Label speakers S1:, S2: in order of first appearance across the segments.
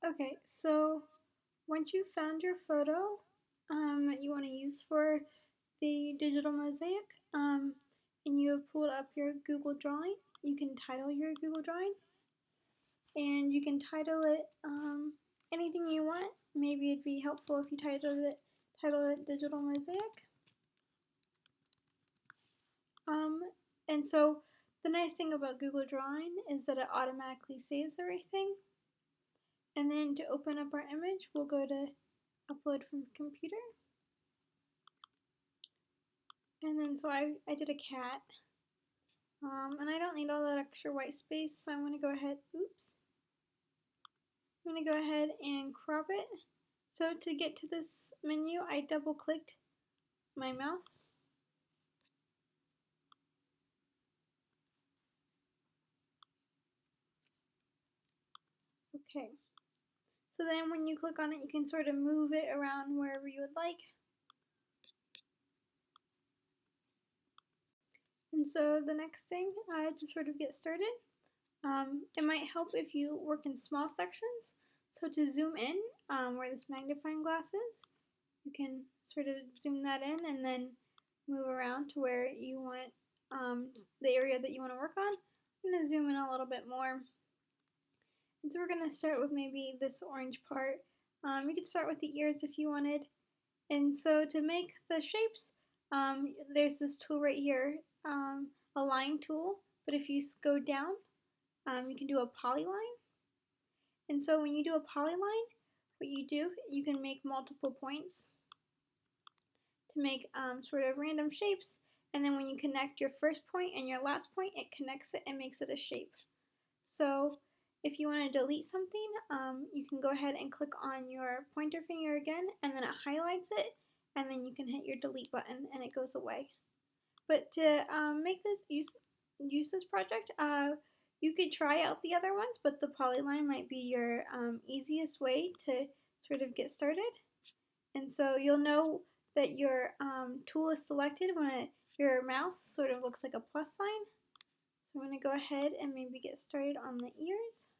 S1: Okay, so once you found your photo that you want to use for the digital mosaic, and you have pulled up your Google Drawing, you can title your Google Drawing, and you can title it anything you want. Maybe it'd be helpful if you titled it Digital Mosaic. Um, and so the nice thing about Google Drawing is that it automatically saves everything. And then to open up our image, we'll go to Upload from Computer. And then so I did a cat. And I don't need all that extra white space, so I'm going to go ahead, I'm going to go ahead and crop it. So to get to this menu, I double clicked my mouse. Okay. So then when you click on it, you can sort of move it around wherever you would like. And so the next thing, to sort of get started, it might help if you work in small sections. So to zoom in, where this magnifying glass is, you can sort of zoom that in and then move around to where you want the area that you want to work on. I'm going to zoom in a little bit more. And so we're going to start with maybe this orange part. You could start with the ears if you wanted. And so to make the shapes, there's this tool right here, a line tool. But if you go down, you can do a polyline. And so when you do a polyline, what you do, you can make multiple points to make sort of random shapes. And then when you connect your first point and your last point, it connects it and makes it a shape. So if you want to delete something, you can go ahead and click on your pointer finger again, and then it highlights it, and then you can hit your delete button and it goes away. But to make this use this project, you could try out the other ones, but the polyline might be your easiest way to sort of get started. And so you'll know that your tool is selected when your mouse sort of looks like a plus sign. So I'm going to go ahead and maybe get started on the ears.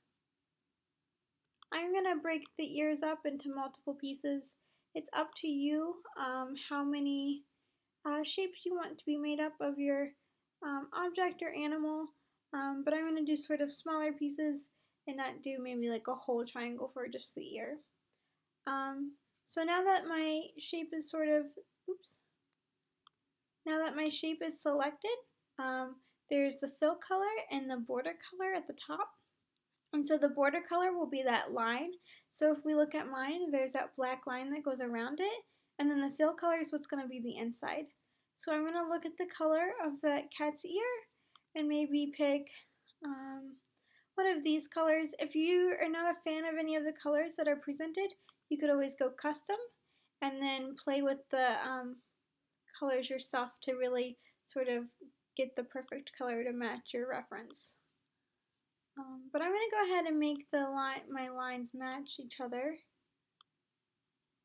S1: I'm going to break the ears up into multiple pieces. It's up to you how many shapes you want to be made up of your object or animal, but I'm going to do sort of smaller pieces and not do maybe like a whole triangle for just the ear. So now that my shape is now that my shape is selected, there's the fill color and the border color at the top. And so the border color will be that line. So if we look at mine, there's that black line that goes around it. And then the fill color is what's going to be the inside. So I'm going to look at the color of that cat's ear and maybe pick one of these colors. If you are not a fan of any of the colors that are presented, you could always go custom and then play with the colors yourself to really sort of get the perfect color to match your reference. But I'm going to go ahead and make my lines match each other.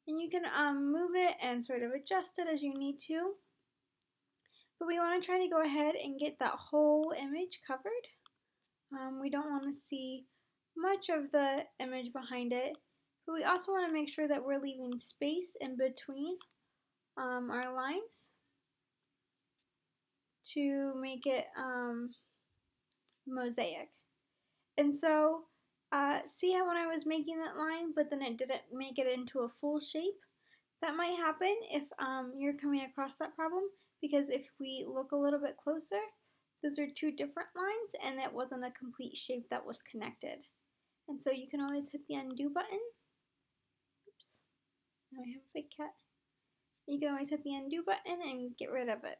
S1: And you can move it and sort of adjust it as you need to. But we want to try to go ahead and get that whole image covered. We don't want to see much of the image behind it. But we also want to make sure that we're leaving space in between our lines to make it mosaic. And so see how when I was making that line, but then it didn't make it into a full shape? That might happen if you're coming across that problem, because if we look a little bit closer, those are two different lines and it wasn't a complete shape that was connected. And so you can always hit the undo button. Oops, now I have a big cat. You can always hit the undo button and get rid of it.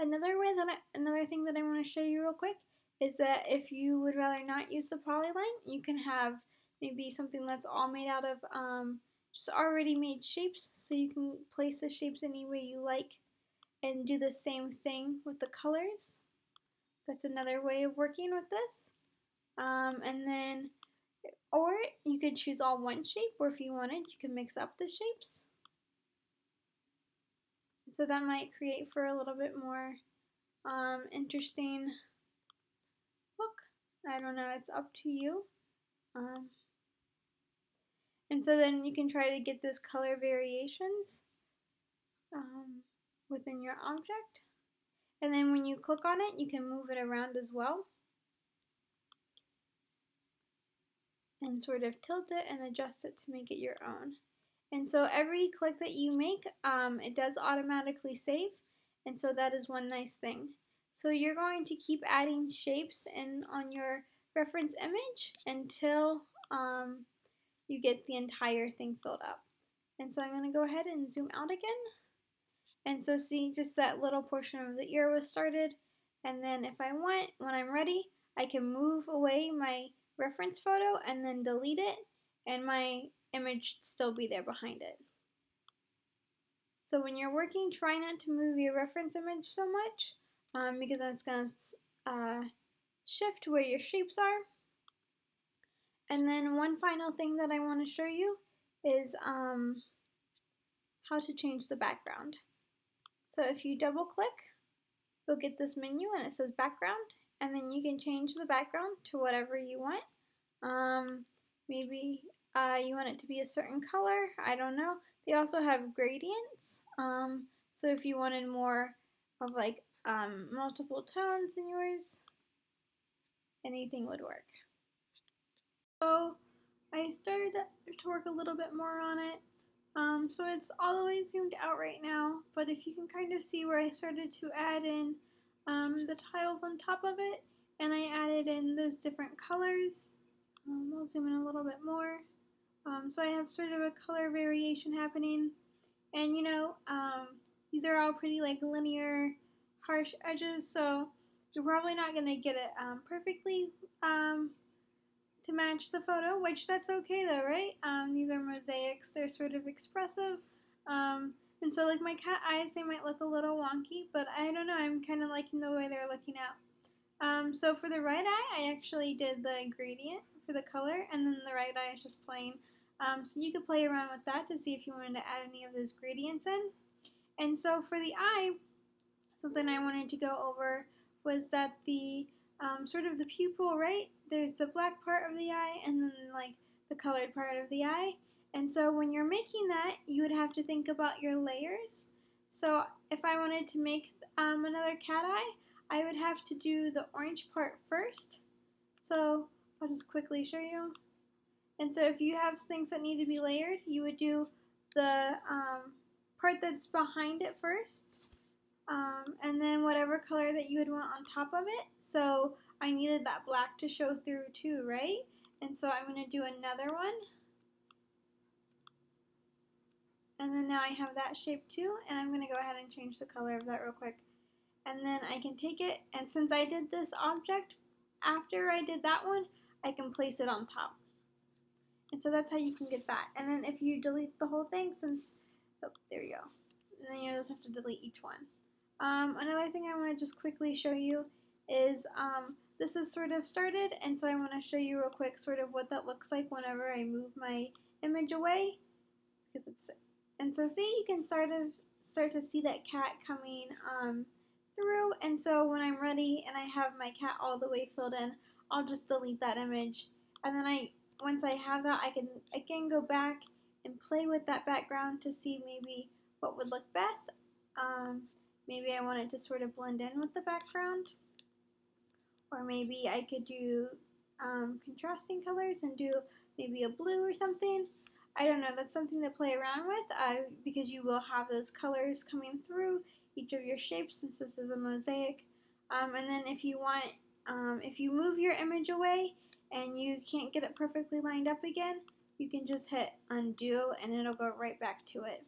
S1: Another thing that I want to show you real quick is that if you would rather not use the polyline, you can have maybe something that's all made out of just already made shapes, so you can place the shapes any way you like and do the same thing with the colors. That's another way of working with this. Or you could choose all one shape, or if you wanted, you can mix up the shapes. So that might create for a little bit more interesting look. I don't know, it's up to you. Um, and so then you can try to get those color variations um, within your object. And then when you click on it, you can move it around as well and sort of tilt it and adjust it to make it your own. And so every click that you make, it does automatically save, and so that is one nice thing. So you're going to keep adding shapes in on your reference image until you get the entire thing filled up. And so I'm going to go ahead and zoom out again. And so see, just that little portion of the ear was started. And then if I want, when I'm ready, I can move away my reference photo and then delete it, and my image should still be there behind it. So when you're working, try not to move your reference image so much because that's going to shift where your shapes are. And then one final thing that I want to show you is how to change the background. So if you double click, you'll get this menu and it says background, and then you can change the background to whatever you want. Maybe you want it to be a certain color, I don't know. They also have gradients, so if you wanted more of like multiple tones in yours, anything would work. So I started to work a little bit more on it. So it's all the way zoomed out right now, but if you can kind of see where I started to add in the tiles on top of it, and I added in those different colors. I'll zoom in a little bit more. So I have sort of a color variation happening, and you know, these are all pretty like linear, harsh edges, so you're probably not going to get it perfectly to match the photo, which that's okay though, right? These are mosaics, they're sort of expressive. And so like my cat eyes, they might look a little wonky, but I don't know, I'm kind of liking the way they're looking out. So for the right eye, I actually did the gradient for the color, and then the right eye is just plain. So you could play around with that to see if you wanted to add any of those gradients in. And so for the eye, something I wanted to go over was that the sort of the pupil, right? There's the black part of the eye and then like the colored part of the eye. And so when you're making that, you would have to think about your layers. So if I wanted to make another cat eye, I would have to do the orange part first. So I'll just quickly show you. And so if you have things that need to be layered, you would do the part that's behind it first. And then whatever color that you would want on top of it. So I needed that black to show through too, right? And so I'm going to do another one. And then now I have that shape too, and I'm going to go ahead and change the color of that real quick. And then I can take it, and since I did this object after I did that one, I can place it on top. And so that's how you can get that. And then if you delete the whole thing, since, oh, there you go. And then you just have to delete each one. Another thing I want to just quickly show you is this is sort of started, and so I want to show you real quick sort of what that looks like whenever I move my image away, because it's, and so see, you can start to see that cat coming through. And so when I'm ready and I have my cat all the way filled in, I'll just delete that image, and then once I have that, I can again go back and play with that background to see maybe what would look best. Maybe I want it to sort of blend in with the background, or maybe I could do contrasting colors and do maybe a blue or something. I don't know, that's something to play around with because you will have those colors coming through each of your shapes since this is a mosaic. And then if you want, if you move your image away and you can't get it perfectly lined up again, you can just hit undo and it'll go right back to it.